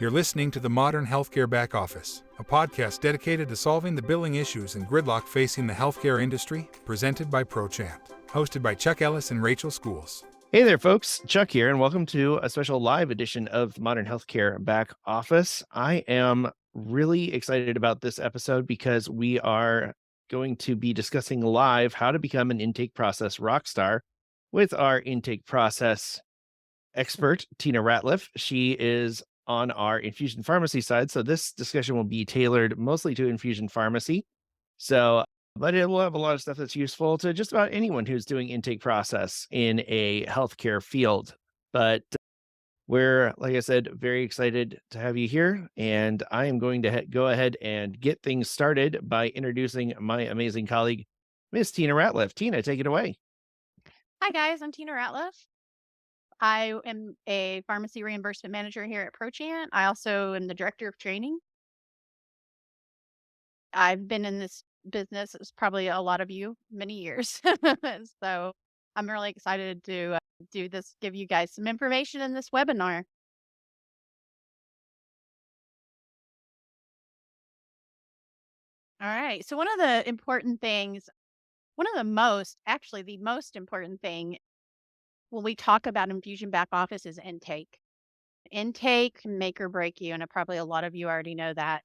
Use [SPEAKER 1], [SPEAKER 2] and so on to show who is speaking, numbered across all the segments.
[SPEAKER 1] You're listening to the Modern Healthcare Back Office, a podcast dedicated to solving the billing issues and gridlock facing the healthcare industry, presented by ProChant, hosted by Chuck Ellis and Rachel Schools.
[SPEAKER 2] Hey there, folks. Chuck here, and welcome to a special live edition of the Modern Healthcare Back Office. I am really excited about this episode because we are going to be discussing live how to become an intake process rock star with our intake process expert, Tina Ratliff. She is on our Infusion Pharmacy side, so this discussion will be tailored mostly to Infusion Pharmacy. But it will have a lot of stuff that's useful to just about anyone who's doing intake process in a healthcare field. But we're, like I said, very excited to have you here. And I am going to go ahead and get things started by introducing my amazing colleague, Miss Tina Ratliff. Tina, take it away.
[SPEAKER 3] Hi, guys. I'm Tina Ratliff. I am a pharmacy reimbursement manager here at ProChant. I also am the director of training. I've been in this business, as probably a lot of you, many years. So I'm really excited to do this, give you guys some information in this webinar. All right. So one of the important things, the most important thing when we talk about infusion back office is intake. Intake can make or break you, and probably a lot of you already know that.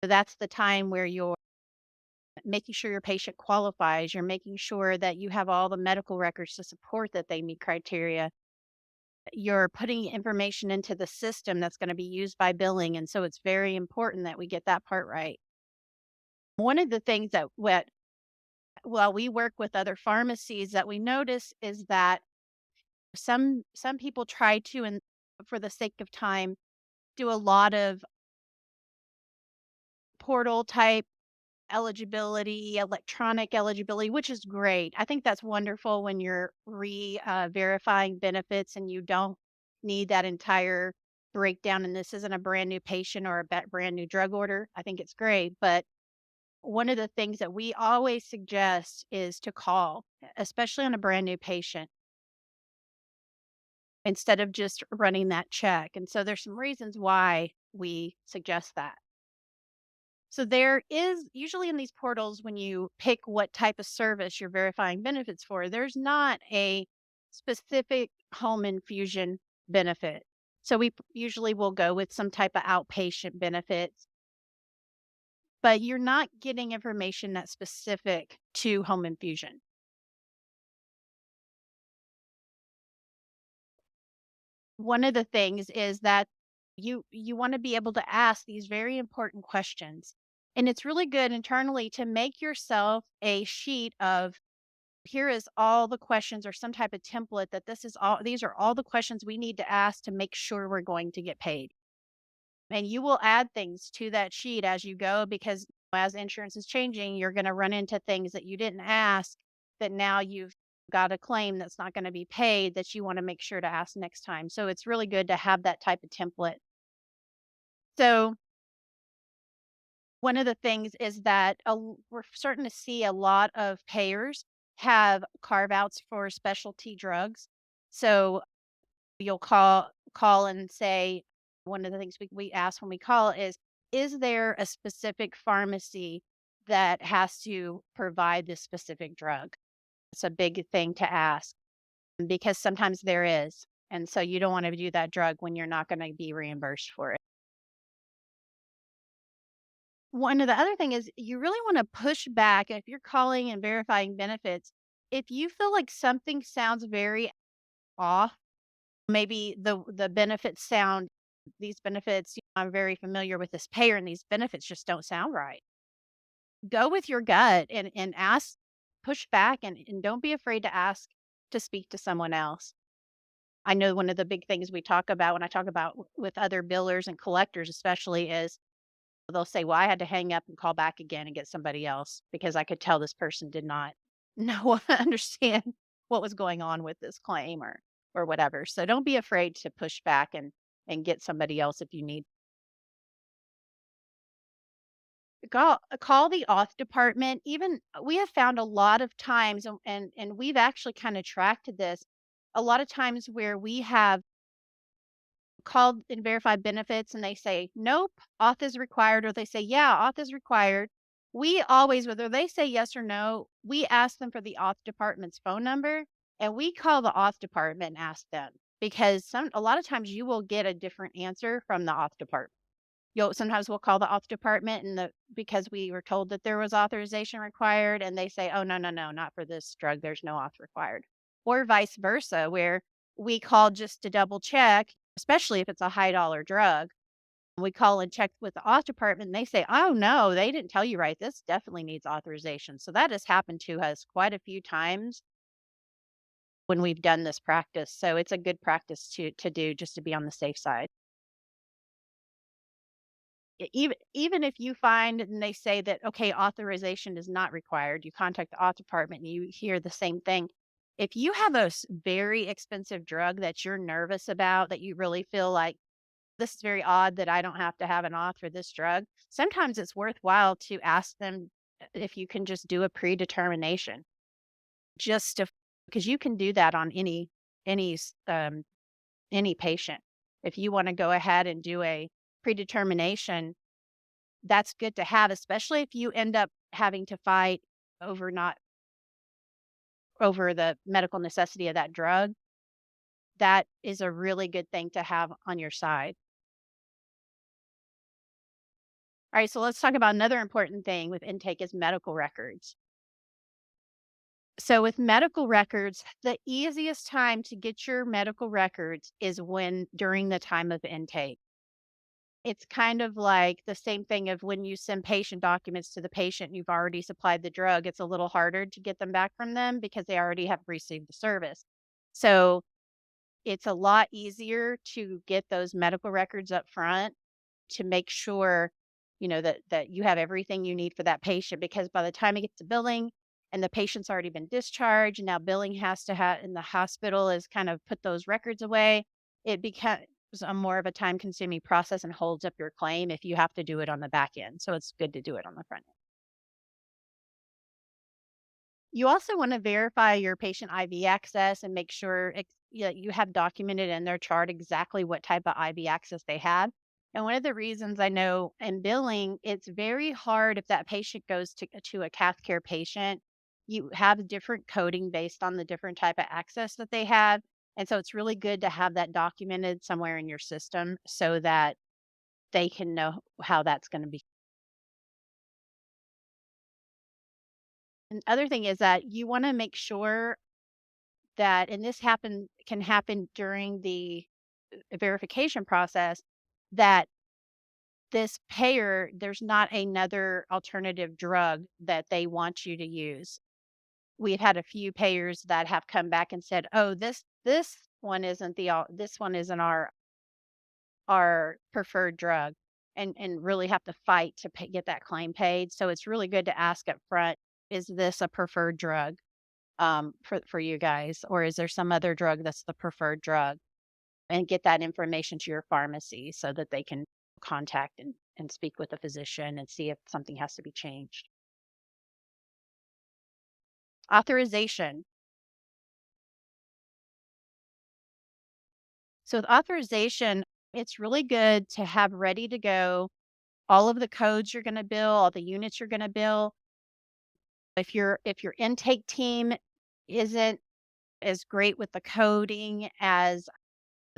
[SPEAKER 3] So that's the time where you're making sure your patient qualifies. You're making sure that you have all the medical records to support that they meet criteria. You're putting information into the system that's going to be used by billing. And so it's very important that we get that part right. One of the things that while we work with other pharmacies that we notice is that some people try to, and for the sake of time, do a lot of portal type eligibility, electronic eligibility, which is great. I think that's wonderful when you're verifying benefits and you don't need that entire breakdown. And this isn't a brand new patient or a brand new drug order. I think it's great. But one of the things that we always suggest is to call, especially on a brand new patient, instead of just running that check. And so there's some reasons why we suggest that. So there is usually in these portals, when you pick what type of service you're verifying benefits for, there's not a specific home infusion benefit. So we usually will go with some type of outpatient benefits, but you're not getting information that's specific to home infusion. One of the things is that you want to be able to ask these very important questions. And it's really good internally to make yourself a sheet of, here is all the questions, or some type of template that these are all the questions we need to ask to make sure we're going to get paid. And you will add things to that sheet as you go, because as insurance is changing, you're going to run into things that you didn't ask that now you've got a claim that's not going to be paid that you want to make sure to ask next time. So it's really good to have that type of template. So one of the things is that we're starting to see a lot of payers have carve-outs for specialty drugs. So you'll call and say, one of the things we ask when we call is there a specific pharmacy that has to provide this specific drug? It's a big thing to ask, because sometimes there is. And so you don't want to do that drug when you're not going to be reimbursed for it. One of the other thing is you really want to push back if you're calling and verifying benefits. If you feel like something sounds very off, maybe the benefits sound, these benefits, I'm very familiar with this payer and these benefits just don't sound right. Go with your gut and ask, push back, and don't be afraid to ask to speak to someone else. I know one of the big things we talk about when I talk about with other billers and collectors especially is they'll say, well, I had to hang up and call back again and get somebody else because I could tell this person did not understand what was going on with this claim or whatever. So don't be afraid to push back and get somebody else if you need. Call the auth department. Even we have found a lot of times, and we've actually kind of tracked this, a lot of times where we have call and verify benefits and they say, nope, auth is required, or they say, yeah, auth is required, we always, whether they say yes or no, we ask them for the auth department's phone number and we call the auth department and ask them because a lot of times you will get a different answer from the auth department. Sometimes we'll call the auth department and because we were told that there was authorization required and they say, oh, no, no, no, not for this drug. There's no auth required. Or vice versa, where we call just to double check, especially if it's a high dollar drug. We call and check with the auth department and they say, oh, no, they didn't tell you right. This definitely needs authorization. So that has happened to us quite a few times when we've done this practice. So it's a good practice to do just to be on the safe side. Even if you find and they say that, okay, authorization is not required, you contact the auth department and you hear the same thing. If you have a very expensive drug that you're nervous about, that you really feel like this is very odd that I don't have to have an auth for this drug, sometimes it's worthwhile to ask them if you can just do a predetermination, just to, because you can do that on any patient. If you want to go ahead and do a predetermination, that's good to have, especially if you end up having to fight over the medical necessity of that drug. That is a really good thing to have on your side. All right, so let's talk about another important thing with intake is medical records. So with medical records, the easiest time to get your medical records is during the time of intake. It's kind of like the same thing of when you send patient documents to the patient, you've already supplied the drug. It's a little harder to get them back from them because they already have received the service. So it's a lot easier to get those medical records up front to make sure, that you have everything you need for that patient, because by the time it gets to billing and the patient's already been discharged, and now billing has to have, and the hospital is kind of put those records away, it becomes a more of a time-consuming process and holds up your claim if you have to do it on the back end. So it's good to do it on the front end. You also want to verify your patient IV access and make sure you have documented in their chart exactly what type of IV access they have. And one of the reasons I know in billing, it's very hard if that patient goes to a cath care patient. You have different coding based on the different type of access that they have. And so it's really good to have that documented somewhere in your system so that they can know how that's going to be. And other thing is that you want to make sure that, and this can happen during the verification process, that this payer, there's not another alternative drug that they want you to use. We've had a few payers that have come back and said, "Oh, this one isn't our preferred drug," and really have to fight to get that claim paid. So it's really good to ask up front, is this a preferred drug for you guys, or is there some other drug that's the preferred drug? And get that information to your pharmacy so that they can contact and speak with the physician and see if something has to be changed. Authorization. So with authorization, it's really good to have ready to go all of the codes you're going to bill, all the units you're going to bill. If your intake team isn't as great with the coding as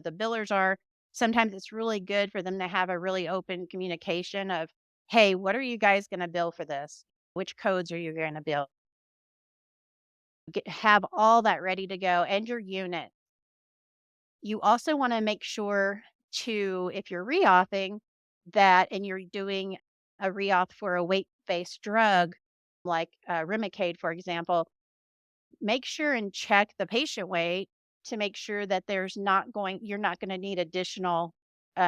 [SPEAKER 3] the billers are, sometimes it's really good for them to have a really open communication of, hey, what are you guys going to bill for this? Which codes are you going to bill? Have all that ready to go, and your unit. You also want to make sure if you're reauthing that, and you're doing a reauth for a weight-based drug like Remicade, for example, make sure and check the patient weight to make sure that you're not going to need additional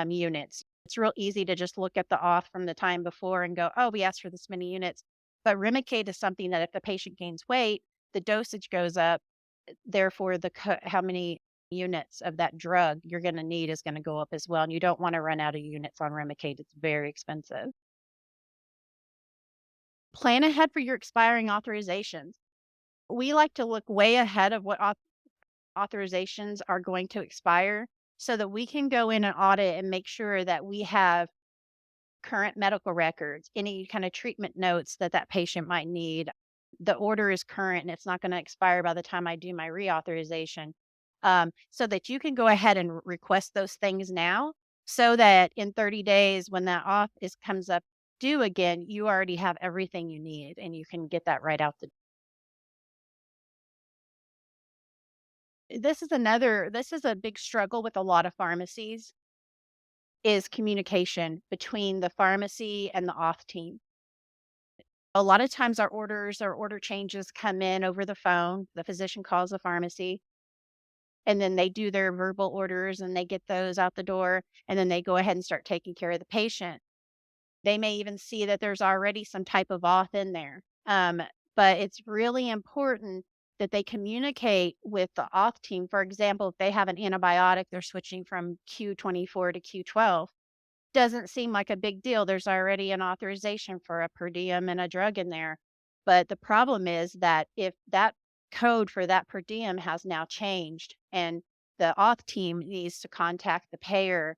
[SPEAKER 3] units. It's real easy to just look at the auth from the time before and go, oh, we asked for this many units. But Remicade is something that if the patient gains weight, the dosage goes up. Therefore, how many units of that drug you're going to need is going to go up as well. And you don't want to run out of units on Remicade. It's very expensive. Plan ahead for your expiring authorizations. We like to look way ahead of what authorizations are going to expire so that we can go in and audit and make sure that we have current medical records, any kind of treatment notes that that patient might need. The order is current and it's not going to expire by the time I do my reauthorization. So that you can go ahead and request those things now so that in 30 days, when that comes up due again, you already have everything you need and you can get that right out the. This is a big struggle with a lot of pharmacies is communication between the pharmacy and the auth team. A lot of times our orders or order changes come in over the phone. The physician calls the pharmacy and then they do their verbal orders and they get those out the door and then they go ahead and start taking care of the patient. They may even see that there's already some type of auth in there. But it's really important that they communicate with the auth team. For example, if they have an antibiotic, they're switching from Q24 to Q12. Doesn't seem like a big deal. There's already an authorization for a per diem and a drug in there. But the problem is that if that code for that per diem has now changed and the auth team needs to contact the payer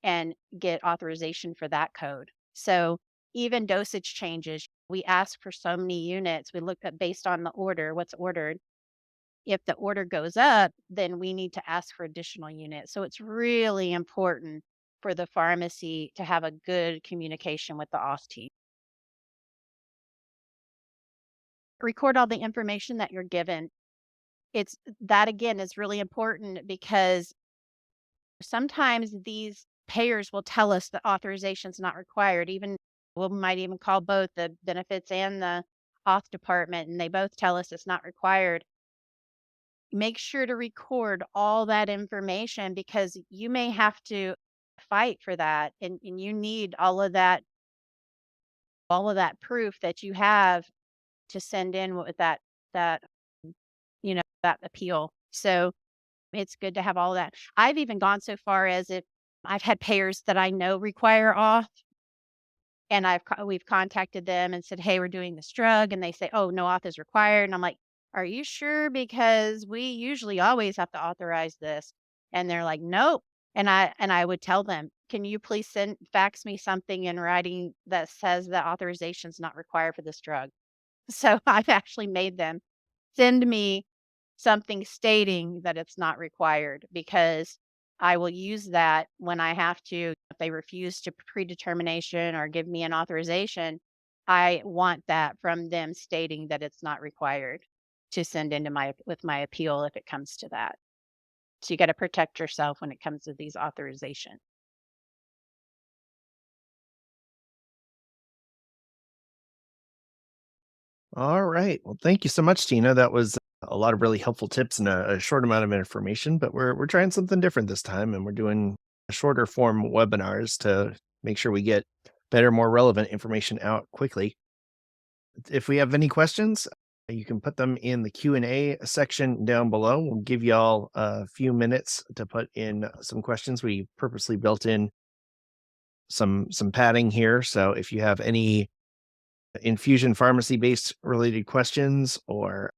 [SPEAKER 3] and get authorization for that code. So even dosage changes, we ask for so many units. We look at based on the order, what's ordered. If the order goes up, then we need to ask for additional units. So it's really important for the pharmacy to have a good communication with the auth team. Record all the information that you're given. It's that again is really important because sometimes these payers will tell us that authorization is not required. Even we might even call both the benefits and the auth department, and they both tell us it's not required. Make sure to record all that information because you may have to fight for that, and you need all of that proof that you have to send in with that that appeal. So it's good to have all that. I've even gone so far as if I've had payers that I know require auth, and we've contacted them and said, "Hey, we're doing this drug," and they say, "Oh, no auth is required." And I'm like, "Are you sure? Because we usually always have to authorize this." And they're like, "Nope." And I would tell them, "Can you please fax me something in writing that says that authorization is not required for this drug?" So I've actually made them send me something stating that it's not required because I will use that when I have to. If they refuse to predetermination or give me an authorization, I want that from them stating that it's not required to send into my appeal if it comes to that. So you got to protect yourself when it comes to these authorizations.
[SPEAKER 2] All right. Well, thank you so much, Tina. That was a lot of really helpful tips and a short amount of information, but we're trying something different this time, and we're doing shorter form webinars to make sure we get better, more relevant information out quickly. If we have any questions, you can put them in the Q&A section down below. We'll give y'all a few minutes to put in some questions. We purposely built in some padding here, so if you have any Infusion Pharmacy based related questions or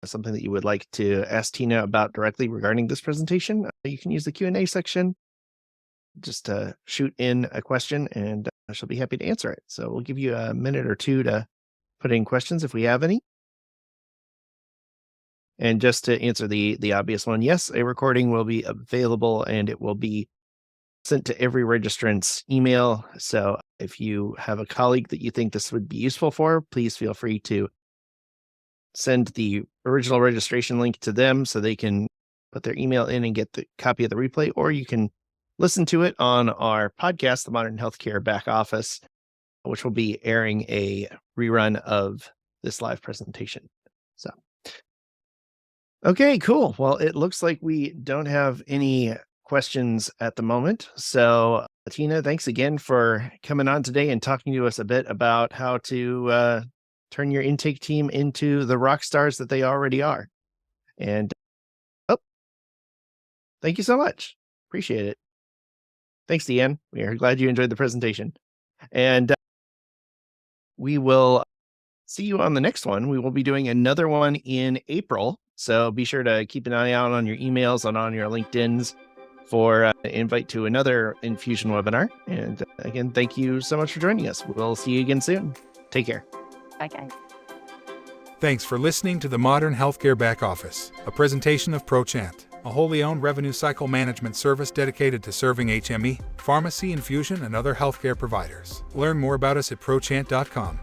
[SPEAKER 2] something that you would like to ask Tina about directly regarding this presentation, you can use the Q&A section. Just shoot in a question and she'll be happy to answer it. So we'll give you a minute or two to put in questions if we have any. And just to answer the obvious one, yes, a recording will be available and it will be sent to every registrant's email. So if you have a colleague that you think this would be useful for, please feel free to send the original registration link to them so they can put their email in and get the copy of the replay, or you can listen to it on our podcast, The Modern Healthcare Back Office, which will be airing a rerun of this live presentation. So, okay, cool. Well, it looks like we don't have any questions at the moment. So, Tina, thanks again for coming on today and talking to us a bit about how to turn your intake team into the rock stars that they already are. And thank you so much. Appreciate it. Thanks, Deanne. We are glad you enjoyed the presentation. And we will see you on the next one. We will be doing another one in April. So be sure to keep an eye out on your emails and on your LinkedIn's for an invite to another Infusion webinar. And again, thank you so much for joining us. We'll see you again soon. Take care.
[SPEAKER 3] Bye, guys.
[SPEAKER 1] Thanks for listening to the Modern Healthcare Back Office, a presentation of ProChant, a wholly owned revenue cycle management service dedicated to serving HME, pharmacy, infusion, and other healthcare providers. Learn more about us at prochant.com.